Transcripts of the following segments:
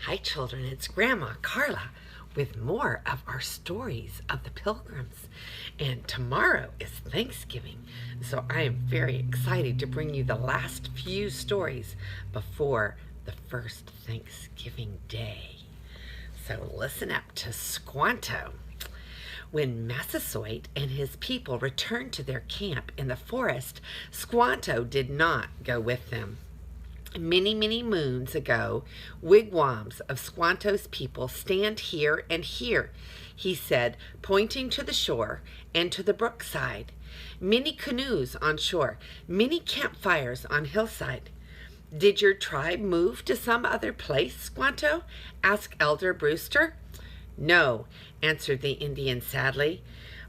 Hi children, it's Grandma Carla with more of our stories of the Pilgrims. And tomorrow is Thanksgiving, so I am very excited to bring you the last few stories before the first Thanksgiving Day. So listen up to Squanto. When Massasoit and his people returned to their camp in the forest, Squanto did not go with them. Many, many moons ago, wigwams of Squanto's people stand here and here, he said, pointing to the shore and to the brookside. Many canoes on shore, many campfires on hillside. Did your tribe move to some other place, Squanto? Asked Elder Brewster. No, answered the Indian sadly.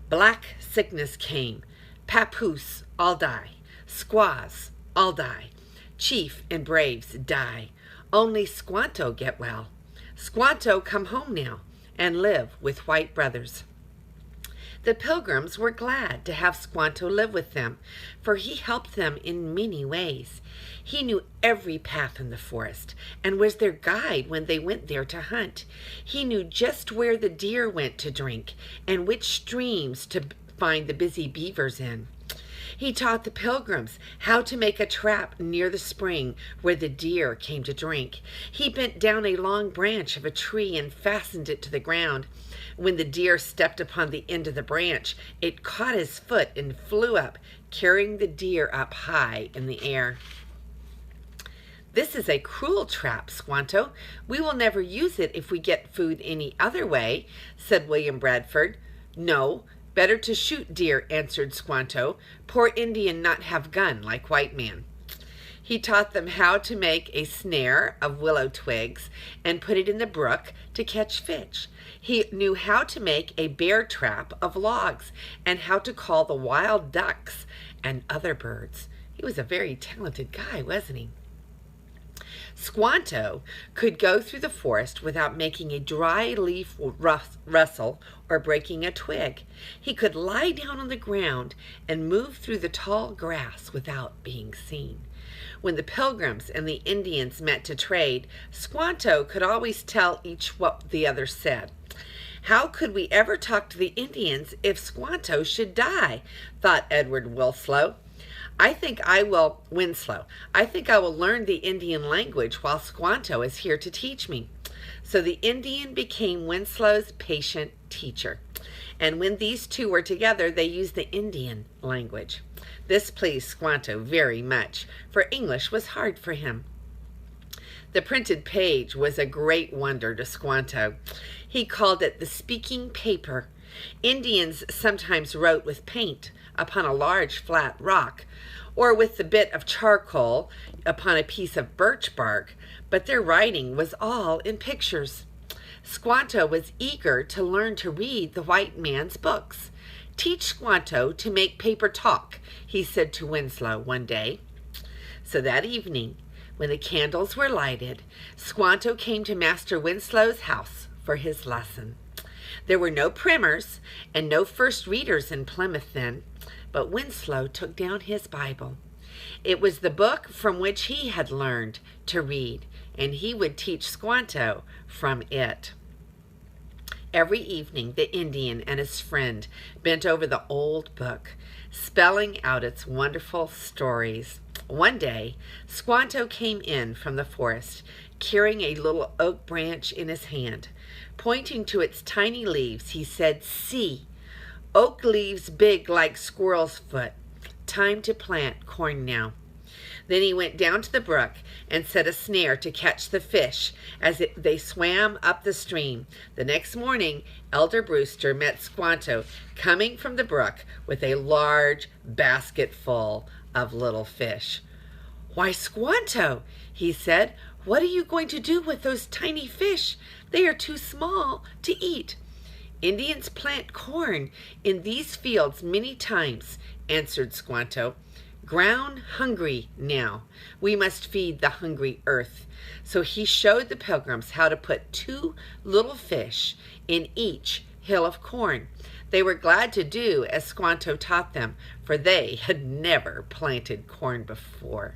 Black sickness came. Papoose all die. Squaws all die. Chief and braves die. Only Squanto get well. Squanto come home now and live with white brothers. The Pilgrims were glad to have Squanto live with them, for he helped them in many ways. He knew every path in the forest and was their guide when they went there to hunt. He knew just where the deer went to drink and which streams to find the busy beavers in. He taught the Pilgrims how to make a trap near the spring where the deer came to drink. He bent down a long branch of a tree and fastened it to the ground. When the deer stepped upon the end of the branch, it caught his foot and flew up, carrying the deer up high in the air. This is a cruel trap, Squanto. We will never use it if we get food any other way, said William Bradford. No, better to shoot deer, answered Squanto. Poor Indian not have gun like white man. He taught them how to make a snare of willow twigs and put it in the brook to catch fish. He knew how to make a bear trap of logs and how to call the wild ducks and other birds. He was a very talented guy, wasn't he? Squanto could go through the forest without making a dry leaf rustle or breaking a twig. He could lie down on the ground and move through the tall grass without being seen. When the Pilgrims and the Indians met to trade, Squanto could always tell each what the other said. How could we ever talk to the Indians if Squanto should die? Thought Edward Winslow. I think I will learn the Indian language while Squanto is here to teach me. So the Indian became Winslow's patient teacher. And when these two were together, they used the Indian language. This pleased Squanto very much, for English was hard for him. The printed page was a great wonder to Squanto. He called it the speaking paper. Indians sometimes wrote with paint upon a large flat rock, or with the bit of charcoal upon a piece of birch bark, but their writing was all in pictures. Squanto was eager to learn to read the white man's books. Teach Squanto to make paper talk, he said to Winslow one day. So that evening, when the candles were lighted, Squanto came to Master Winslow's house for his lesson. There were no primers and no first readers in Plymouth then, but Winslow took down his Bible. It was the book from which he had learned to read, and he would teach Squanto from it. Every evening, the Indian and his friend bent over the old book, spelling out its wonderful stories. One day, Squanto came in from the forest, carrying a little oak branch in his hand. Pointing to its tiny leaves, he said, "See, oak leaves big like squirrel's foot. Time to plant corn now." Then he went down to the brook and set a snare to catch the fish as they swam up the stream. The next morning, Elder Brewster met Squanto coming from the brook with a large basket full of little fish. "Why, Squanto," he said, "what are you going to do with those tiny fish? They are too small to eat." "Indians plant corn in these fields many times," answered Squanto. "Ground hungry now. We must feed the hungry earth." So he showed the Pilgrims how to put 2 little fish in each hill of corn. They were glad to do as Squanto taught them, for they had never planted corn before.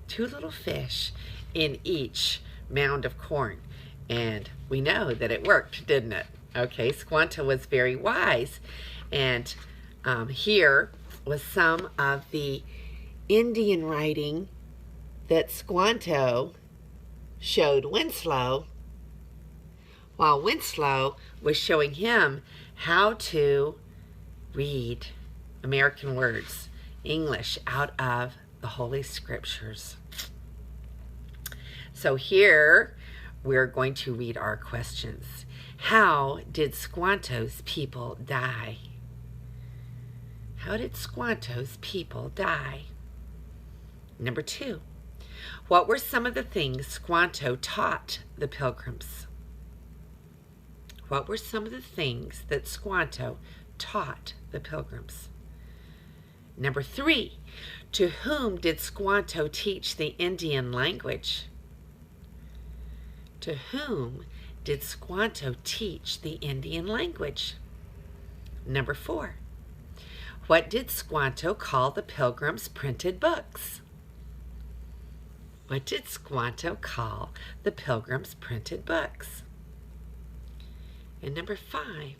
2 little fish in each mound of corn. And we know that it worked, didn't it? Okay, Squanto was very wise. And here was some of the Indian writing that Squanto showed Winslow, while Winslow was showing him how to read American words, English, out of the Holy Scriptures. So here we're going to read our questions. How did Squanto's people die? How did Squanto's people die? Number 2, what were some of the things Squanto taught the Pilgrims? What were some of the things that Squanto taught the Pilgrims? Number 3, to whom did Squanto teach the Indian language? To whom did Squanto teach the Indian language? Number 4, what did Squanto call the Pilgrims' printed books? What did Squanto call the Pilgrims' printed books? And number 5,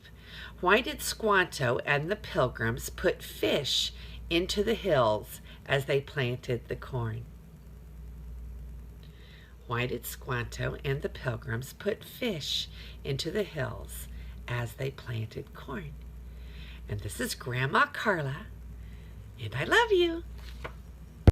why did Squanto and the Pilgrims put fish into the hills as they planted the corn? Why did Squanto and the Pilgrims put fish into the hills as they planted corn? And this is Grandma Carla, and I love you.